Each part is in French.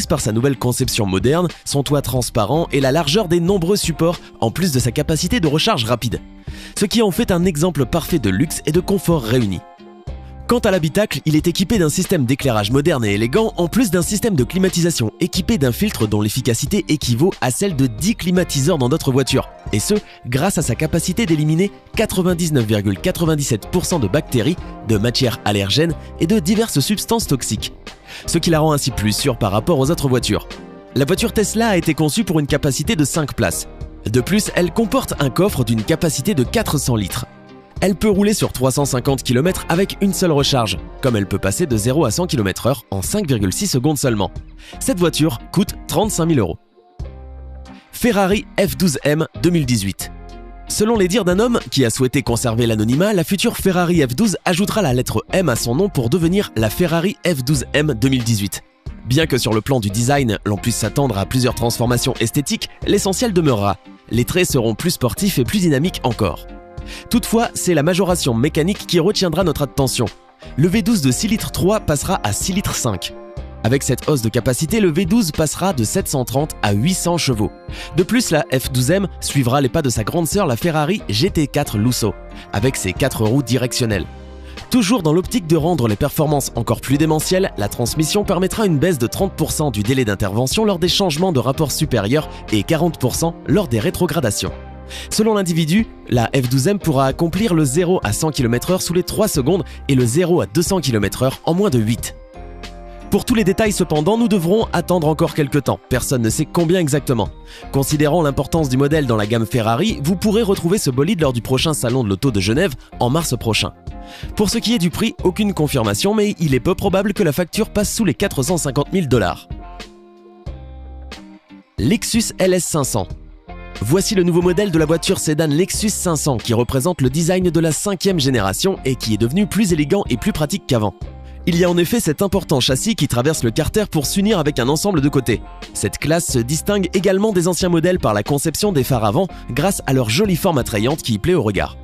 par sa nouvelle conception moderne, son toit transparent et la largeur des nombreux supports, en plus de sa capacité de recharge rapide. Ce qui en fait un exemple parfait de luxe et de confort réunis. Quant à l'habitacle, il est équipé d'un système d'éclairage moderne et élégant, en plus d'un système de climatisation équipé d'un filtre dont l'efficacité équivaut à celle de 10 climatiseurs dans d'autres voitures, et ce, grâce à sa capacité d'éliminer 99,97% de bactéries, de matières allergènes et de diverses substances toxiques. Ce qui la rend ainsi plus sûre par rapport aux autres voitures. La voiture Tesla a été conçue pour une capacité de 5 places. De plus, elle comporte un coffre d'une capacité de 400 litres. Elle peut rouler sur 350 km avec une seule recharge, comme elle peut passer de 0 à 100 km/h en 5,6 secondes seulement. Cette voiture coûte 35 000 €. Ferrari F12M 2018. Selon les dires d'un homme qui a souhaité conserver l'anonymat, la future Ferrari F12 ajoutera la lettre M à son nom pour devenir la Ferrari F12M 2018. Bien que sur le plan du design, l'on puisse s'attendre à plusieurs transformations esthétiques, l'essentiel demeurera. Les traits seront plus sportifs et plus dynamiques encore. Toutefois, c'est la majoration mécanique qui retiendra notre attention. Le V12 de 6 litres 3 passera à 6 litres 5. Avec cette hausse de capacité, le V12 passera de 730 à 800 chevaux. De plus, la F12M suivra les pas de sa grande sœur la Ferrari GT4 Lusso, avec ses 4 roues directionnelles. Toujours dans l'optique de rendre les performances encore plus démentielles, la transmission permettra une baisse de 30% du délai d'intervention lors des changements de rapport supérieur et 40% lors des rétrogradations. Selon l'individu, la F12M pourra accomplir le 0 à 100 km/h sous les 3 secondes et le 0 à 200 km/h en moins de 8. Pour tous les détails cependant, nous devrons attendre encore quelques temps, personne ne sait combien exactement. Considérant l'importance du modèle dans la gamme Ferrari, vous pourrez retrouver ce bolide lors du prochain salon de l'auto de Genève en mars prochain. Pour ce qui est du prix, aucune confirmation, mais il est peu probable que la facture passe sous les 450 000 $. Lexus LS500. Voici le nouveau modèle de la voiture sédan Lexus 500 qui représente le design de la 5e génération et qui est devenu plus élégant et plus pratique qu'avant. Il y a en effet cet important châssis qui traverse le carter pour s'unir avec un ensemble de côtés. Cette classe se distingue également des anciens modèles par la conception des phares avant grâce à leur jolie forme attrayante qui plaît au regard.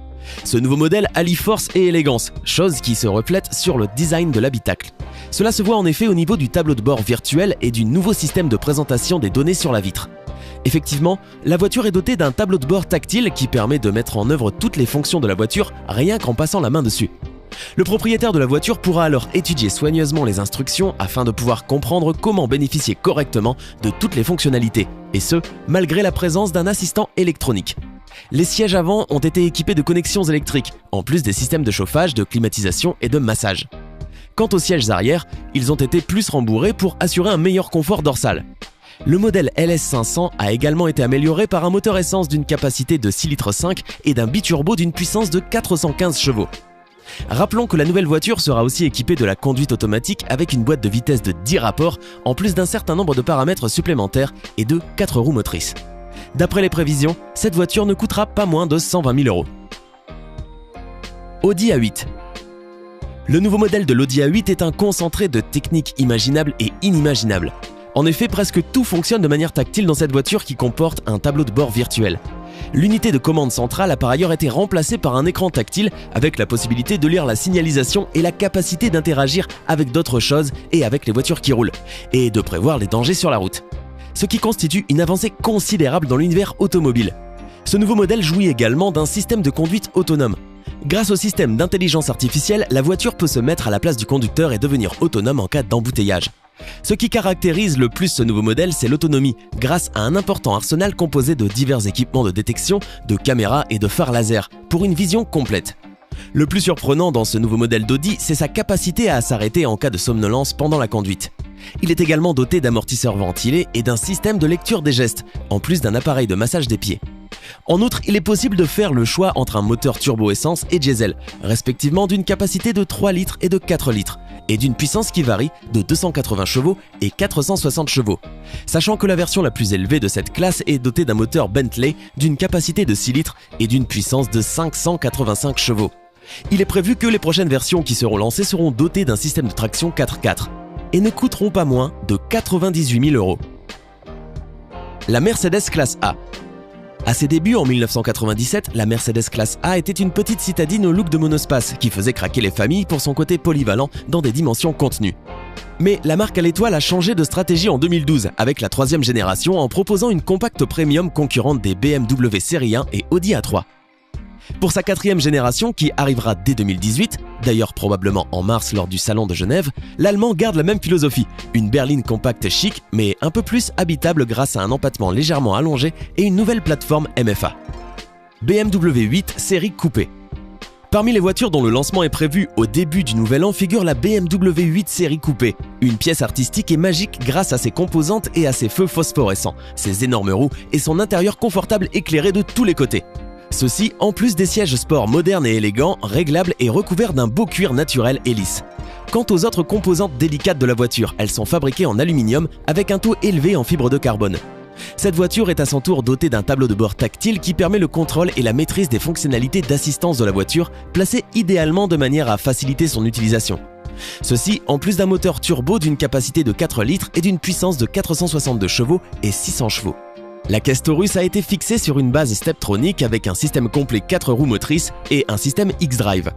Ce nouveau modèle allie force et élégance, chose qui se reflète sur le design de l'habitacle. Cela se voit en effet au niveau du tableau de bord virtuel et du nouveau système de présentation des données sur la vitre. Effectivement, la voiture est dotée d'un tableau de bord tactile qui permet de mettre en œuvre toutes les fonctions de la voiture rien qu'en passant la main dessus. Le propriétaire de la voiture pourra alors étudier soigneusement les instructions afin de pouvoir comprendre comment bénéficier correctement de toutes les fonctionnalités, et ce, malgré la présence d'un assistant électronique. Les sièges avant ont été équipés de connexions électriques, en plus des systèmes de chauffage, de climatisation et de massage. Quant aux sièges arrière, ils ont été plus rembourrés pour assurer un meilleur confort dorsal. Le modèle LS500 a également été amélioré par un moteur essence d'une capacité de 6 litres 5 et d'un biturbo d'une puissance de 415 chevaux. Rappelons que la nouvelle voiture sera aussi équipée de la conduite automatique avec une boîte de vitesse de 10 rapports, en plus d'un certain nombre de paramètres supplémentaires et de 4 roues motrices. D'après les prévisions, cette voiture ne coûtera pas moins de 120 000 €. Audi A8. Le nouveau modèle de l'Audi A8 est un concentré de techniques imaginables et inimaginables. En effet, presque tout fonctionne de manière tactile dans cette voiture qui comporte un tableau de bord virtuel. L'unité de commande centrale a par ailleurs été remplacée par un écran tactile avec la possibilité de lire la signalisation et la capacité d'interagir avec d'autres choses et avec les voitures qui roulent, et de prévoir les dangers sur la route. Ce qui constitue une avancée considérable dans l'univers automobile. Ce nouveau modèle jouit également d'un système de conduite autonome. Grâce au système d'intelligence artificielle, la voiture peut se mettre à la place du conducteur et devenir autonome en cas d'embouteillage. Ce qui caractérise le plus ce nouveau modèle, c'est l'autonomie, grâce à un important arsenal composé de divers équipements de détection, de caméras et de phares laser, pour une vision complète. Le plus surprenant dans ce nouveau modèle d'Audi, c'est sa capacité à s'arrêter en cas de somnolence pendant la conduite. Il est également doté d'amortisseurs ventilés et d'un système de lecture des gestes, en plus d'un appareil de massage des pieds. En outre, il est possible de faire le choix entre un moteur turbo-essence et diesel, respectivement d'une capacité de 3 litres et de 4 litres, et d'une puissance qui varie de 280 chevaux et 460 chevaux. Sachant que la version la plus élevée de cette classe est dotée d'un moteur Bentley d'une capacité de 6 litres et d'une puissance de 585 chevaux. Il est prévu que les prochaines versions qui seront lancées seront dotées d'un système de traction 4x4 et ne coûteront pas moins de 98 000 €. La Mercedes classe A. À ses débuts en 1997, la Mercedes classe A était une petite citadine au look de monospace qui faisait craquer les familles pour son côté polyvalent dans des dimensions contenues. Mais la marque à l'étoile a changé de stratégie en 2012 avec la troisième génération en proposant une compacte premium concurrente des BMW Série 1 et Audi A3. Pour sa quatrième génération qui arrivera dès 2018, d'ailleurs probablement en mars lors du salon de Genève, l'Allemand garde la même philosophie, une berline compacte chic mais un peu plus habitable grâce à un empattement légèrement allongé et une nouvelle plateforme MFA. BMW 8 série coupé. Parmi les voitures dont le lancement est prévu au début du nouvel an figure la BMW 8 série coupé, une pièce artistique et magique grâce à ses composantes et à ses feux phosphorescents, ses énormes roues et son intérieur confortable éclairé de tous les côtés. Ceci en plus des sièges sport modernes et élégants, réglables et recouverts d'un beau cuir naturel et lisse. Quant aux autres composantes délicates de la voiture, elles sont fabriquées en aluminium avec un taux élevé en fibre de carbone. Cette voiture est à son tour dotée d'un tableau de bord tactile qui permet le contrôle et la maîtrise des fonctionnalités d'assistance de la voiture, placées idéalement de manière à faciliter son utilisation. Ceci en plus d'un moteur turbo d'une capacité de 4 litres et d'une puissance de 462 chevaux et 600 chevaux. La caisse Taurus a été fixée sur une base Steptronic avec un système complet 4 roues motrices et un système X-Drive.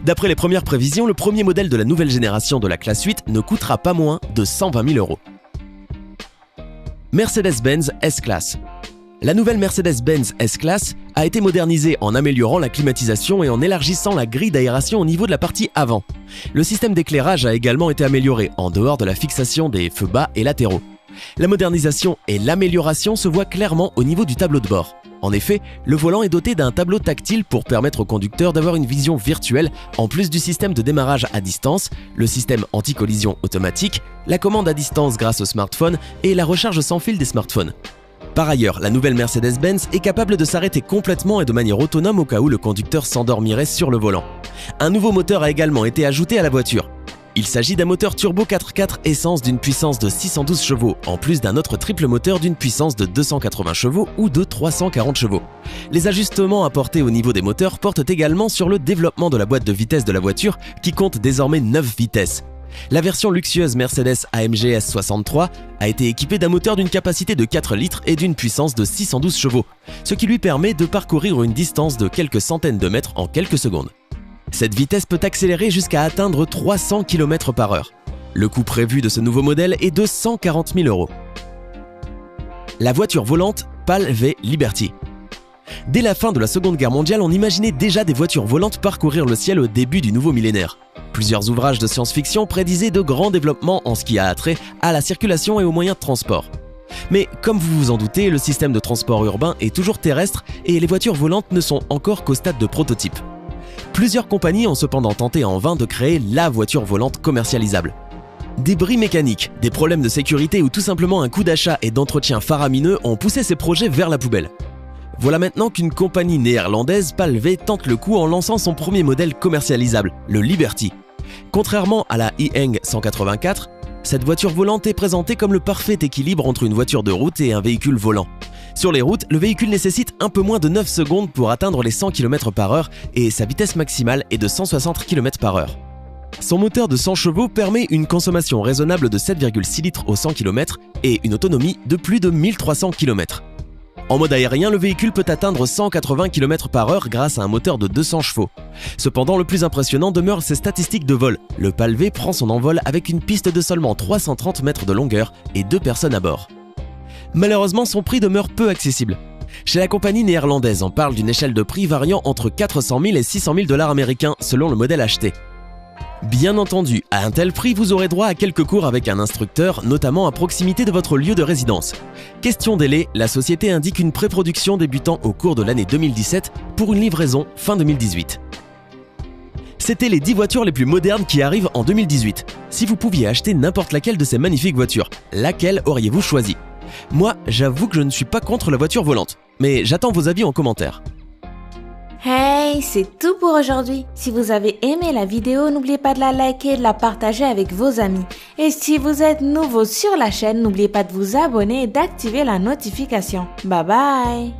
D'après les premières prévisions, le premier modèle de la nouvelle génération de la classe 8 ne coûtera pas moins de 120 000 €. Mercedes-Benz S-Class. La nouvelle Mercedes-Benz S-Class a été modernisée en améliorant la climatisation et en élargissant la grille d'aération au niveau de la partie avant. Le système d'éclairage a également été amélioré en dehors de la fixation des feux bas et latéraux. La modernisation et l'amélioration se voient clairement au niveau du tableau de bord. En effet, le volant est doté d'un tableau tactile pour permettre au conducteur d'avoir une vision virtuelle en plus du système de démarrage à distance, le système anti-collision automatique, la commande à distance grâce au smartphone et la recharge sans fil des smartphones. Par ailleurs, la nouvelle Mercedes-Benz est capable de s'arrêter complètement et de manière autonome au cas où le conducteur s'endormirait sur le volant. Un nouveau moteur a également été ajouté à la voiture. Il s'agit d'un moteur turbo 4x4 essence d'une puissance de 612 chevaux, en plus d'un autre triple moteur d'une puissance de 280 chevaux ou de 340 chevaux. Les ajustements apportés au niveau des moteurs portent également sur le développement de la boîte de vitesses de la voiture qui compte désormais 9 vitesses. La version luxueuse Mercedes AMG S63 a été équipée d'un moteur d'une capacité de 4 litres et d'une puissance de 612 chevaux, ce qui lui permet de parcourir une distance de quelques centaines de mètres en quelques secondes. Cette vitesse peut accélérer jusqu'à atteindre 300 km/h. Le coût prévu de ce nouveau modèle est de 140 000 €. La voiture volante PAL-V Liberty. Dès la fin de la Seconde Guerre mondiale, on imaginait déjà des voitures volantes parcourir le ciel au début du nouveau millénaire. Plusieurs ouvrages de science-fiction prédisaient de grands développements en ce qui a trait à la circulation et aux moyens de transport. Mais comme vous vous en doutez, le système de transport urbain est toujours terrestre et les voitures volantes ne sont encore qu'au stade de prototype. Plusieurs compagnies ont cependant tenté en vain de créer la voiture volante commercialisable. Des bris mécaniques, des problèmes de sécurité ou tout simplement un coût d'achat et d'entretien faramineux ont poussé ces projets vers la poubelle. Voilà maintenant qu'une compagnie néerlandaise, PAL-V, tente le coup en lançant son premier modèle commercialisable, le Liberty. Contrairement à la e-Hang 184, cette voiture volante est présentée comme le parfait équilibre entre une voiture de route et un véhicule volant. Sur les routes, le véhicule nécessite un peu moins de 9 secondes pour atteindre les 100 km/h et sa vitesse maximale est de 160 km/h. Son moteur de 100 chevaux permet une consommation raisonnable de 7,6 litres au 100 km et une autonomie de plus de 1300 km. En mode aérien, le véhicule peut atteindre 180 km/h grâce à un moteur de 200 chevaux. Cependant, le plus impressionnant demeure ses statistiques de vol. Le PAL-V prend son envol avec une piste de seulement 330 mètres de longueur et 2 personnes à bord. Malheureusement, son prix demeure peu accessible. Chez la compagnie néerlandaise, on parle d'une échelle de prix variant entre 400 000 et 600 000 $ américains selon le modèle acheté. Bien entendu, à un tel prix, vous aurez droit à quelques cours avec un instructeur, notamment à proximité de votre lieu de résidence. Question délai, la société indique une pré-production débutant au cours de l'année 2017 pour une livraison fin 2018. C'était les 10 voitures les plus modernes qui arrivent en 2018. Si vous pouviez acheter n'importe laquelle de ces magnifiques voitures, laquelle auriez-vous choisi ? Moi, j'avoue que je ne suis pas contre la voiture volante, mais j'attends vos avis en commentaire. Hey, c'est tout pour aujourd'hui. Si vous avez aimé la vidéo, n'oubliez pas de la liker et de la partager avec vos amis. Et si vous êtes nouveau sur la chaîne, n'oubliez pas de vous abonner et d'activer la notification. Bye bye!